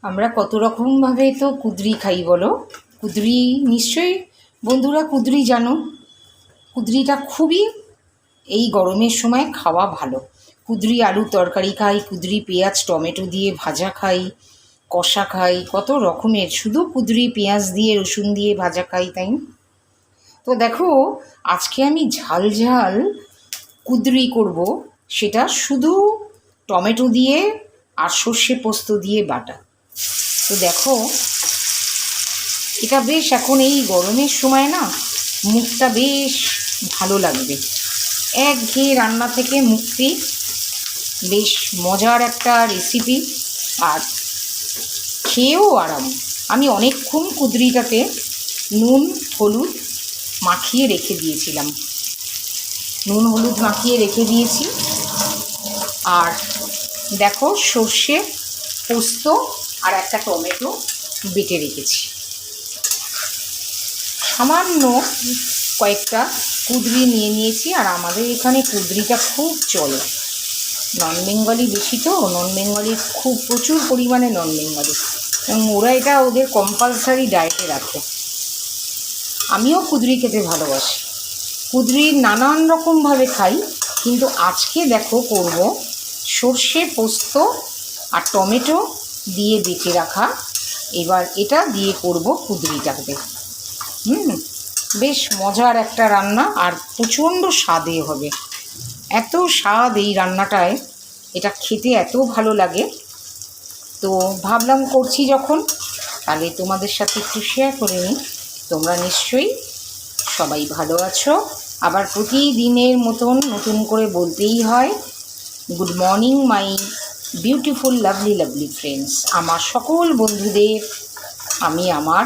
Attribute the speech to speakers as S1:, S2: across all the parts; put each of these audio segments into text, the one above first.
S1: আমরা কত রকমভাবে তো কুদরি খাই বলো। কুদরি নিশ্চয়ই বন্ধুরা কুদরি জানো। কুদরিটা খুবই এই গরমের সময় খাওয়া ভালো। কুদরি আলুর তরকারি খাই, কুদরি পেঁয়াজ টমেটো দিয়ে ভাজা খাই, কষা খাই, কত রকমের, শুধু কুদরি পেঁয়াজ দিয়ে রসুন দিয়ে ভাজা খাই, তাই না? তো দেখো, আজকে আমি ঝাল ঝাল কুদরি করব। সেটা শুধু টমেটো দিয়ে আর সর্ষে পোস্ত দিয়ে বাটা। তো দেখো, এটা বেশ এখন এই গরমের সময় না মুখটা বেশ ভালো লাগবে। একঘেয়ে রান্না থেকে মুক্তি, বেশ মজার একটা রেসিপি, আর খেয়েও আরাম। আমি অনেকক্ষণ কুদরিটাতে নুন হলুদ মাখিয়ে রেখে দিয়েছিলাম, নুন হলুদ মাখিয়ে রেখে দিয়েছি। আর দেখো, সর্ষে পোস্ত আর একটা টমেটো বেটে রেখেছি। সামান্য কয়েকটা কুদরি নিয়ে নিয়েছি, আর আমাদের এখানে কুদরিটা খুব চলে। নন বেঙ্গলি বেশি, তো নন বেঙ্গলি খুব প্রচুর পরিমাণে নন বেঙ্গলি, এবং ওরা এটা ওদের কম্পালসারি ডায়েটে রাখে। আমিও কুদরি খেতে ভালোবাসি, কুদরি নানান রকমভাবে খাই, কিন্তু আজকে দেখো করব সর্ষে পোস্ত আর টমেটো দিয়ে বেটে রাখা। এবার এটা দিয়ে করব কুদরিটাকে। বেশ মজার একটা রান্না, আর প্রচণ্ড স্বাদে হবে। এত স্বাদ এই রান্নাটায়, এটা খেতে এত ভালো লাগে। তো ভাবলাম করছি যখন, তাহলে তোমাদের সাথে একটু শেয়ার করে নিই। তোমরা নিশ্চয়ই সবাই ভালো আছো। আবার প্রতিদিনের মতন নতুন করে বলতেই হয়, good morning my beautiful lovely lovely friends. আমার সকল বন্ধুদের আমি আমার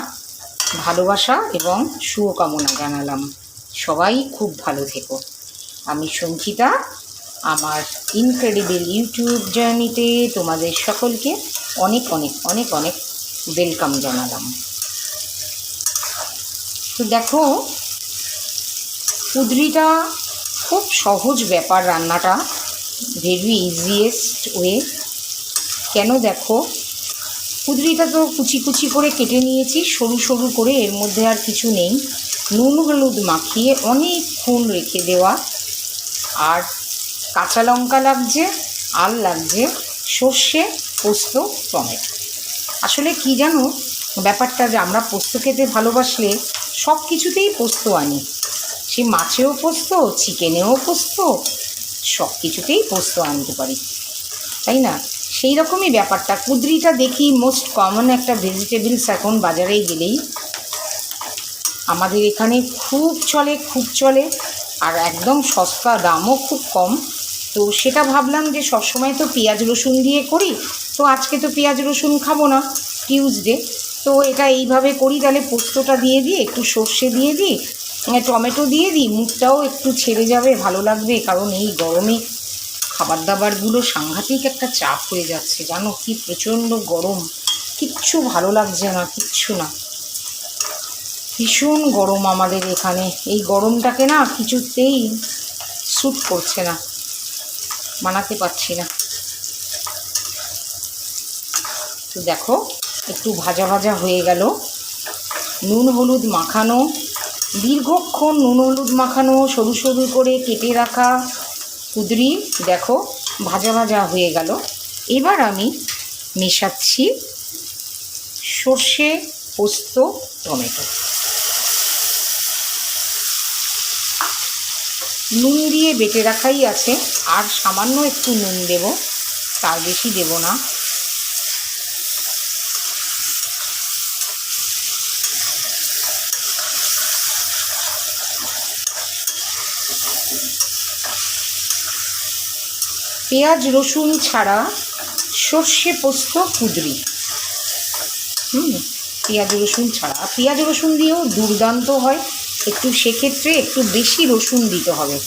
S1: ভালোবাসা এবং শুভকামনা জানালাম। সবাই খুব ভালো থেকো। আমি সঞ্চিতা, আমার ইনক্রেডিবল ইউটিউব জার্নিতে তোমাদের সকলকে অনেক অনেক অনেক অনেক ওয়েলকাম জানালাম। তো দেখো, কুদরিটা খুব সহজ ব্যাপার, রান্নাটা ভেরি ইজিয়েস্ট ওয়ে। কেন দেখো, কুদরিটা তো কুচি কুচি করে কেটে নিয়েছি, সরু সরু করে, এর মধ্যে আর কিছু নেই। নুন হলুদ মাখিয়ে অনেকক্ষণ রেখে দেওয়া, আর কাঁচা লঙ্কা লাগছে, আর লাগছে সর্ষে পোস্ত টমেটো। আসলে কি জানো ব্যাপারটা, যে আমরা পোস্ত খেতে ভালোবাসলে সব কিছুতেই পোস্ত আনি। সে মাছেও পোস্ত, চিকেনেও পোস্ত, সব কিছুতেই পোস্ত আনতে পারি, তাই না? সেই রকমই ব্যাপারটা। কুদরিটা দেখি মোস্ট কমন একটা ভেজিটেবলস, এখন বাজারে গেলেই আমাদের এখানে খুব চলে, খুব চলে, আর একদম সস্তা, দামও খুব কম। তো সেটা ভাবলাম যে সবসময় তো পেঁয়াজ রসুন দিয়ে করি, তো আজকে তো পেঁয়াজ রসুন খাবো না, টিউসডে, তো এটা এইভাবে করি। তাহলে পোস্তটা দিয়ে দিই, একটু সর্ষে দিয়ে দিই, টমেটো দিয়ে দিই, মুখটাও একটু ছেড়ে যাবে, ভালো লাগবে। কারণ এই গরমে খাবার দাবারগুলো সাংঘাতিক একটা চাপ হয়ে যাচ্ছে, জানো কি প্রচণ্ড গরম, কিচ্ছু ভালো লাগছে না, কিচ্ছু না, ভীষণ গরম আমাদের এখানে। এই গরমটাকে না কিছুতেই স্যুট করছে না, মানাতে পারছি না। তো দেখো, একটু ভাজা ভাজা হয়ে গেল, নুন হলুদ মাখানো, দীর্ঘক্ষণ নুন হলুদ মাখানো, সরু সরু করে কেটে রাখা কুদরি দেখো ভাজা ভাজা হয়ে গেল। এবার আমি মেশাচ্ছি সর্ষে পোস্ত টমেটো। নুন দিয়ে বেটে রাখাই আছে, আর সামান্য একটু নুন দেব, তার বেশি দেব না। পেঁয়াজ রসুন ছাড়া সর্ষে পোস্ত কুদরি, পেঁয়াজ রসুন ছাড়া, পেঁয়াজ রসুন দিয়েও দুর্দান্ত হয়। একটু সেক্ষেত্রে একটু বেশি রসুন দিতে হবে,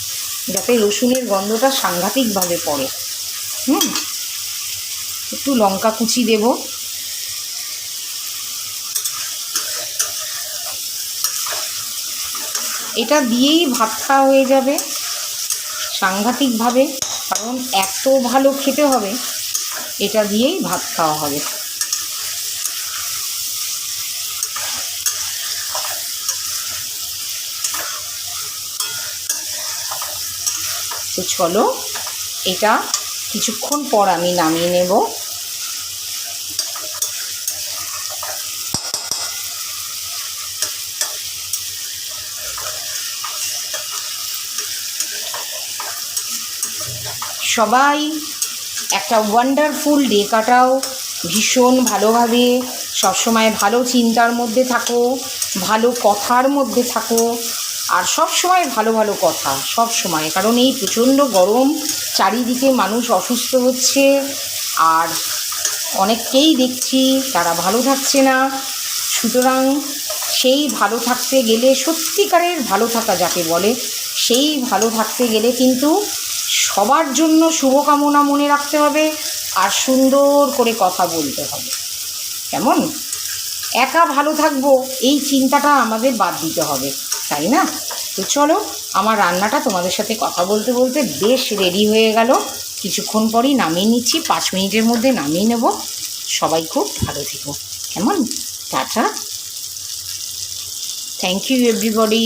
S1: যাতে রসুনের গন্ধটা সাংঘাতিকভাবে পড়ে। একটু লঙ্কা কুচি দেব। এটা দিয়েই ভাত খাওয়া হয়ে যাবে সাংঘাতিকভাবে, কারণ এত ভালো খেতে হবে, এটা দিয়েই ভাত খাওয়া হবে। তো চলো এটা কিছুক্ষণ পর আমি নামিয়ে নেব। সবাই একটা ওয়ান্ডারফুল ডে কাটাও, ভীষণ ভালোভাবে, সবসময় ভালো চিন্তার মধ্যে থাকো, ভালো কথার মধ্যে থাকো, আর সব সময় ভালো ভালো কথা সব সময়। কারণ এই প্রচণ্ড গরম, চারিদিকে মানুষ অসুস্থ হচ্ছে, আর অনেককেই দেখছি তারা ভালো থাকছে না। সুতরাং সেই ভালো থাকতে গেলে, সত্যিকারের ভালো থাকা যাকে বলে, সেই ভালো থাকতে গেলে কিন্তু সবার জন্য শুভকামনা মনে রাখতে হবে, আর সুন্দর করে কথা বলতে হবে। কেমন? একা ভালো থাকবো এই চিন্তাটা আমাদের বাদ দিতে হবে, তাই না? তো চলো, আমার রান্নাটা তোমাদের সাথে কথা বলতে বলতে বেশ রেডি হয়ে গেল। কিছুক্ষণ পরই নামিয়ে নিচ্ছি, 5 মিনিটের মধ্যে নামিয়ে নেব। সবাই খুব ভালো থেকো, কেমন? Tata, thank you everybody.